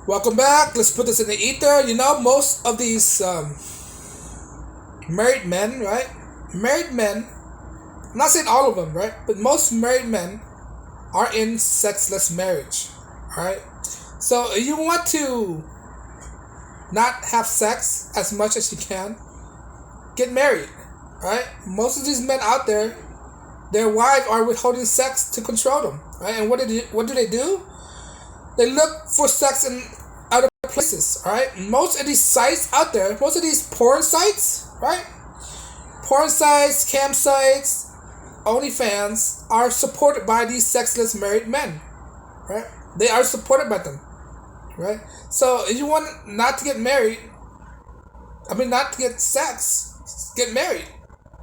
Welcome back. Let's put this in the ether. Most of these married men, right? Married men, I'm not saying all of them, right? But most married men are in sexless marriage, right? So you want to not have sex as much as you can, get married, right? Most of these men out there, their wives are withholding sex to control them, right? And what do they do? They look for sex in other places, right? Most of these sites out there, most of these porn sites, right? Porn sites, cam sites, OnlyFans are supported by these sexless married men, right? They are supported by them, right? So if you want not to get married, not to get sex, get married,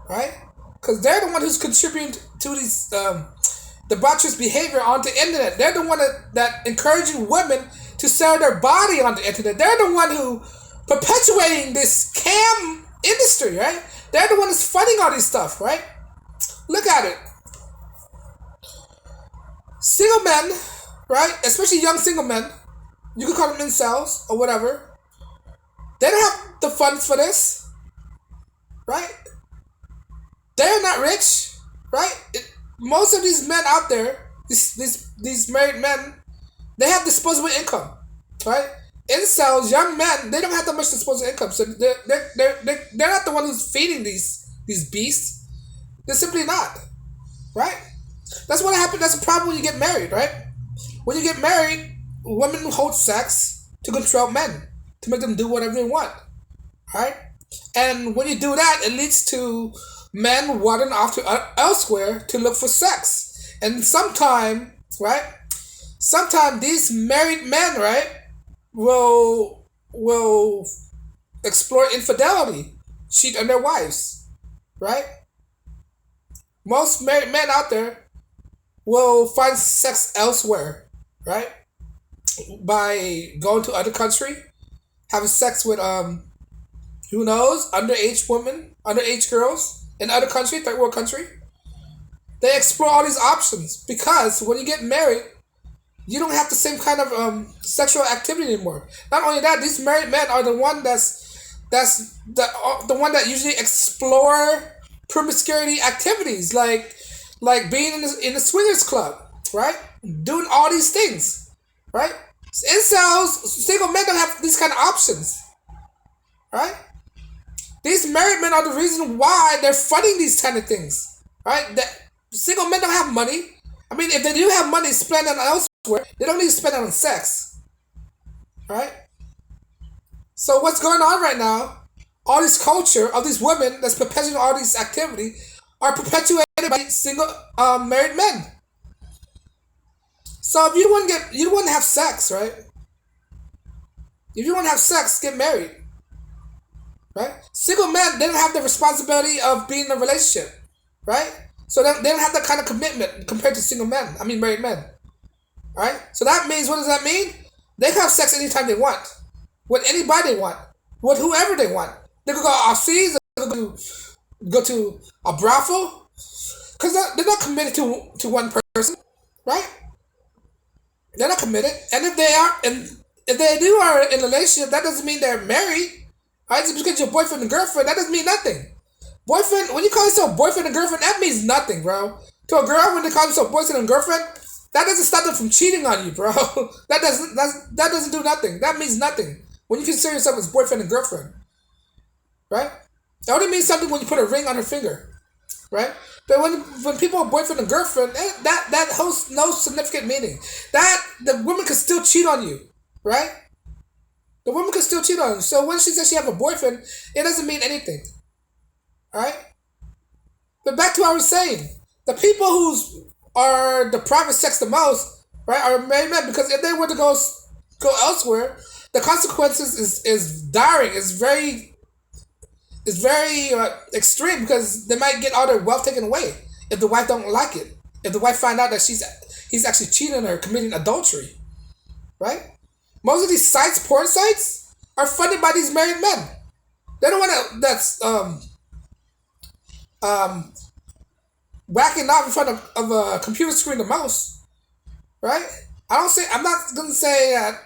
right? Because they're the one who's contributing to these debaucherous behavior on the internet. They're the one that encouraging women to sell their body on the internet. They're the one who perpetuating this cam industry, right? They're the one that's funding all this stuff, right? Look at it. Single men, right? Especially young single men, you could call them incels or whatever. They don't have the funds for this, right? They're not rich, right? Most of these men out there, these married men, they have disposable income, right? Incels, young men, they don't have that much disposable income, so they're not the one who's feeding these beasts. They're simply not, right? That's what happened. That's the problem when you get married, right? When you get married, women hold sex to control men, to make them do whatever they want, right? And when you do that, it leads to men wandering off to elsewhere to look for sex. And sometimes, right? Sometimes these married men, right, will explore infidelity, cheat on their wives, right? Most married men out there will find sex elsewhere, right? By going to other country, having sex with who knows, underage women, underage girls in other country, third world country. They explore all these options because when you get married, you don't have the same kind of sexual activity anymore. Not only that, these married men are the one that's the one that usually explore promiscuity activities like being in the swingers club, right? Doing all these things, right? Incels, single men don't have these kind of options, right? These married men are the reason why they're funding these kind of things, right? That single men don't have money. If they do have money, spend it elsewhere. They don't need to spend it on sex, right? So what's going on right now? All this culture of these women that's perpetuating all these activity are perpetuated by single married men. So if you don't want to have sex, right? If you want to have sex, get married, right? Single men, they don't have the responsibility of being in a relationship, right? So they don't have that kind of commitment compared to single men. Married men, right? So that means, what does that mean? They can have sex anytime they want, with anybody they want, with whoever they want. They could go overseas, they could go to a brothel, because they're not committed to one person, right? They're not committed, and if they are in a relationship, that doesn't mean they're married, right? Just because you're boyfriend and girlfriend, that doesn't mean nothing. Boyfriend, when you call yourself boyfriend and girlfriend, that means nothing, bro. To a girl, when they call themselves boyfriend and girlfriend, that doesn't stop them from cheating on you, bro. That doesn't do nothing. That means nothing. When you consider yourself as boyfriend and girlfriend, right? It only means something when you put a ring on her finger, right? But when people are boyfriend and girlfriend, that holds no significant meaning. That the woman can still cheat on you, right? The woman can still cheat on you. So when she says she have a boyfriend, it doesn't mean anything. Alright? But back to what I was saying. The people who are deprived of sex the most, right, are married men, because if they were to go elsewhere, the consequences is dire. It's very extreme, because they might get all their wealth taken away if the wife don't like it. If the wife find out that he's actually cheating on her, committing adultery, right? Most of these sites, porn sites, are funded by these married men. They're the one that's whacking off in front of a computer screen the most, right? I'm not gonna say that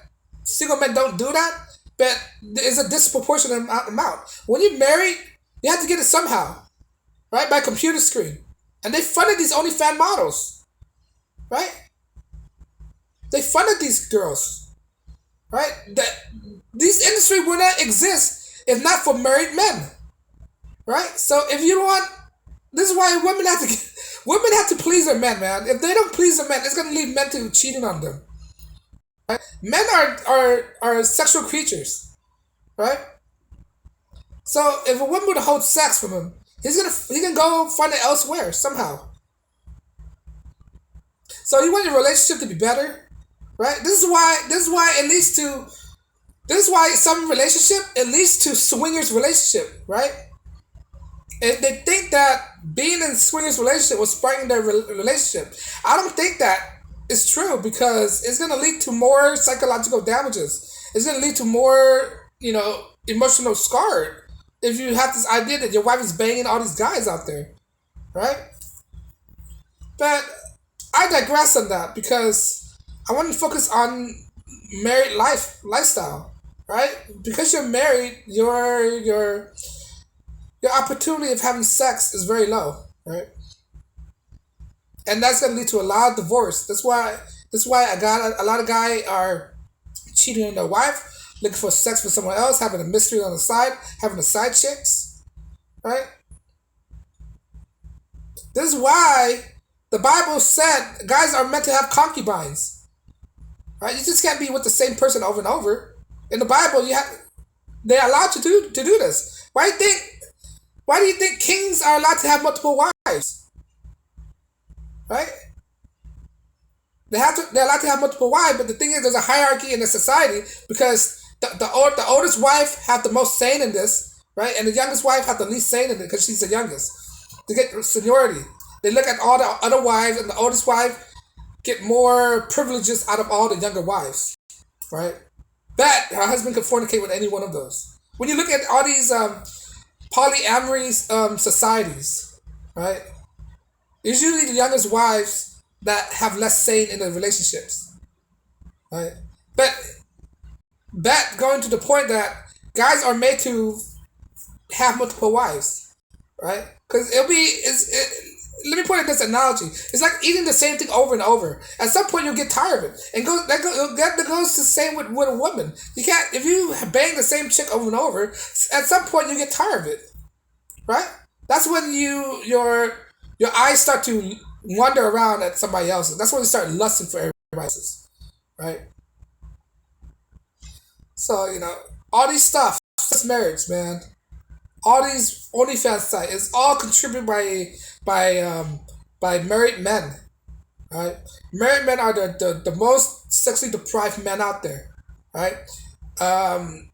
Single men don't do that, but it's a disproportionate amount. When you're married, you have to get it somehow, right? By computer screen. And they funded these OnlyFans models, right? They funded these girls, right? These industry would not exist if not for married men, right? So if you don't want, this is why women have to please their men, man. If they don't please their men, it's gonna lead men to cheating on them. Right? Men are sexual creatures, right? So if a woman would hold sex from him, he can go find it elsewhere somehow. So you want your relationship to be better, right? This is why it leads to this is why some relationship it leads to swingers relationship, right? If they think that being in swingers relationship was sparking their relationship, I don't think that is true because it's gonna lead to more psychological damages. It's gonna lead to more, emotional scar if you have this idea that your wife is banging all these guys out there, right? But I digress on that because I want to focus on married lifestyle, right? Because you're married, your opportunity of having sex is very low, right? And that's gonna lead to a lot of divorce. That's why I got a lot of guys are cheating on their wife, looking for sex with someone else, having a mystery on the side, having a side chicks, right? This is why the Bible said guys are meant to have concubines, right? You just can't be with the same person over and over. In the Bible, they're allowed to do this. Why do you think kings are allowed to have multiple wives? Right? They're allowed to have multiple wives, but the thing is, there's a hierarchy in the society because the oldest wife have the most say in this, right? And the youngest wife have the least say in it because she's the youngest. To get seniority, they look at all the other wives, and the oldest wife get more privileges out of all the younger wives, right? But her husband can fornicate with any one of those. When you look at all these polyamory societies, right? It's usually the youngest wives that have less say in the relationships, right? But that going to the point that guys are made to have multiple wives, right? Because let me put it in this analogy. It's like eating the same thing over and over. At some point, you'll get tired of it, and that goes the same with a woman. You can't if you bang the same chick over and over. At some point, you get tired of it, right? That's when your eyes start to wander around at somebody else's. That's when you start lusting for everybody else's, right? So all these stuff, just marriage, man. All these OnlyFans sites is all contributed by married men, right? Married men are the most sexually deprived men out there, right? Um,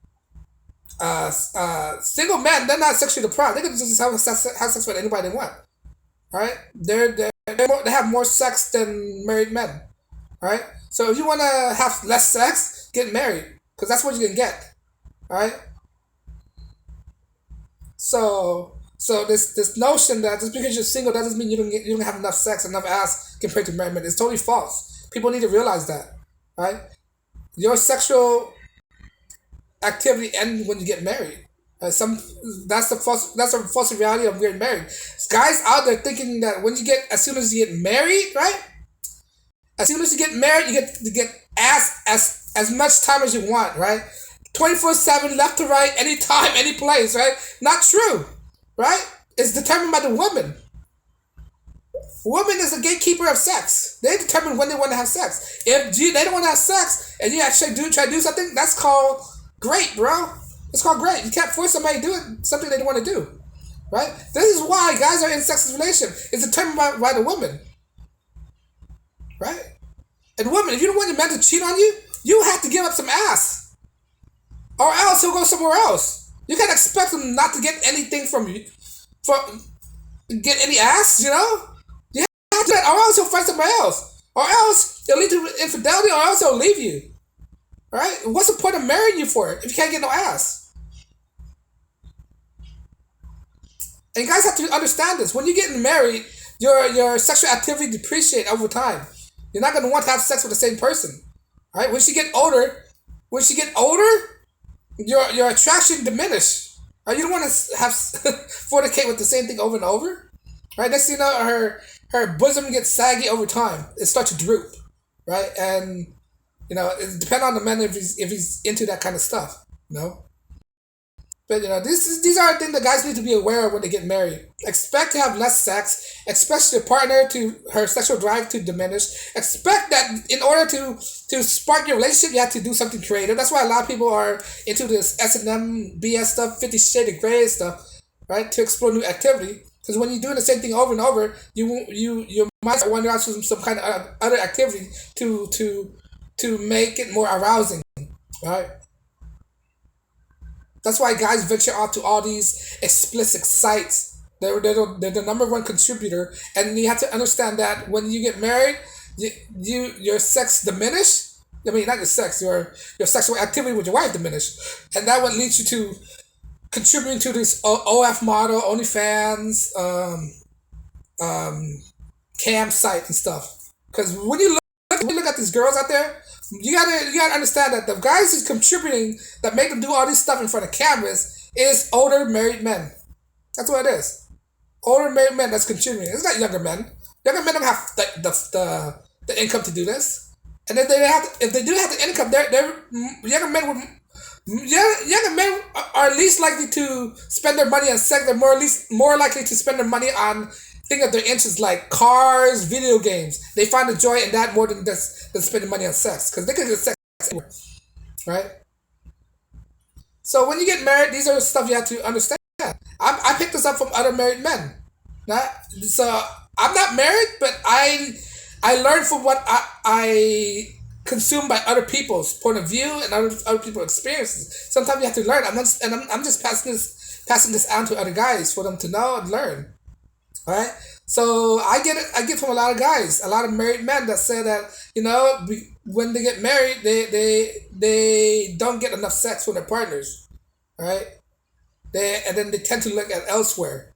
Single men, they're not sexually deprived. They can just have sex with anybody they want, right? They have more sex than married men, right? So if you want to have less sex, get married because that's what you can get, right? So this notion that just because you're single doesn't mean you don't have enough sex, enough ass compared to married men. It's totally false. People need to realize that, right? Your sexual activity ends when you get married. That's a false reality of getting married. Guys out there thinking that as soon as you get married, right? As soon as you get married, you get ass as much time as you want, right? 24/7, left to right, anytime, any place, right? Not true, right? It's determined by the woman. Woman is a gatekeeper of sex. They determine when they want to have sex. If they don't want to have sex and you actually try to do something, that's called great, bro. It's called great. You can't force somebody to do something they don't want to do, right? This is why guys are in sexless relationship. It's determined by the woman, right? And women, if you don't want your man to cheat on you, you have to give up some ass, or else he'll go somewhere else. You can't expect him not to get anything from you, get any ass, You have to, or else he'll find somebody else, or else it'll lead to infidelity, or else he'll leave you. All right? What's the point of marrying you for if you can't get no ass? And guys have to understand this. When you're getting married, your sexual activity depreciate over time. You're not going to want to have sex with the same person. All right? When she get older, When she get older, your attraction diminish. You don't want to have fornicate with the same thing over and over, right? Next thing you know, her bosom gets saggy over time. It starts to droop, right? And it depends on the man if he's into that kind of stuff. You know, but these are things that guys need to be aware of when they get married. Expect to have less sex. Expect your partner to her sexual drive to diminish. Expect that in order to spark your relationship, you have to do something creative. That's why a lot of people are into this S&M BS stuff, 50 Shades of Grey stuff, right? To explore new activity. Because when you're doing the same thing over and over, you might wander out to some kind of other activity to make it more arousing, right? That's why guys venture out to all these explicit sites. They're the number one contributor, and you have to understand that when you get married, your sex diminish. I mean, not your sex, your sexual activity with your wife diminish, and that would lead you to contributing to this OF model, OnlyFans, campsite and stuff. Because when you look at these girls out there, you gotta understand that the guys who's contributing that make them do all this stuff in front of cameras is older married men. That's what it is. Older married men that's contributing. It's not younger men. Younger men don't have the income to do this. And if they do have the income, they're younger men would younger men are least likely to spend their money on sex. They're more likely to spend their money on things of their interests like cars, video games. They find the joy in that more than spending money on sex because they can get sex anywhere, right? So when you get married, these are the stuff you have to understand. I picked this up from other married men. Not so I'm not married, but I learned from what I consumed by other people's point of view and other people's experiences. Sometimes you have to learn. I'm just passing this on to other guys for them to know and learn. All right. So I get from a lot of guys, a lot of married men that say that when they get married, they don't get enough sex with their partners. All right. And then they tend to look at elsewhere.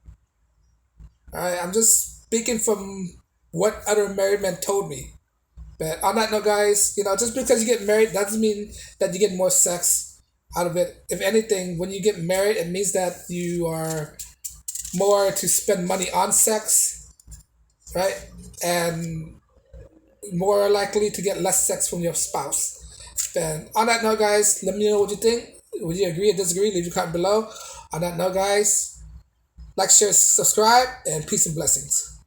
All right. I'm just speaking from what other married men told me. But on that note, guys, just because you get married doesn't mean that you get more sex out of it. If anything, when you get married, it means that you are more to spend money on sex, right? And more likely to get less sex from your spouse. And on that note, guys, let me know what you think. Would you agree or disagree? Leave your comment below. On that note, guys, like, share, subscribe, and peace and blessings.